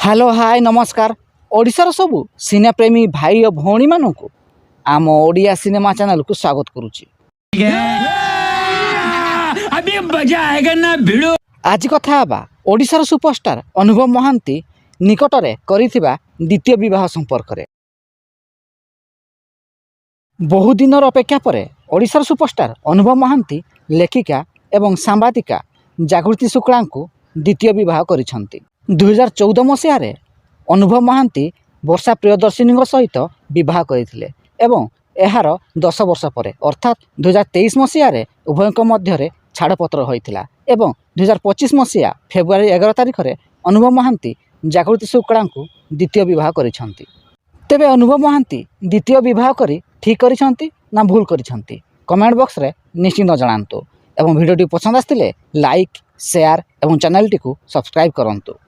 Hello hi नमस्कार ओडिशार सबु सिनेप्रेमी भाई और भौणी मानू आम ओडिया सिनेमा चैनल को स्वागत करुच्ची। अभी मजा आएगा ना भिड़ो। आज कथा हेबा ओडिशार सुपरस्टार अनुभव महांती निकटरे करिथिबा द्वितीय विवाह संपर्क रे। बहु दिन अपेक्षा पर ओडिशार सुपरस्टार अनुभव महांती लेखिका एवं सांबादिका जागृति शुक्ला को द्वितीय विवाह करिसंती। 2014 मसीह अनुभव महांती वर्षा प्रियदर्शिनी सहित विवाह करथिले एवं एहार 10 वर्ष पर अर्थात 2023 मसीह उभयक मध्य छाड़पत्र होइथिला एवं 2025 मसीहा फेब्रुआरी 11 तारिख में अनुभव महांती जागृति शुक्ला को द्वितीय विवाह करिसंती। तेबे अनुभव महांती द्वितीय विवाह करी ठीक करिसंती ना भूल करिसंती कमेंट बॉक्स रे निश्चिंत जणांतु एवं वीडियो पसंद आस्तिले लाइक शेयर एवं चैनल टी को सब्सक्राइब करंतु।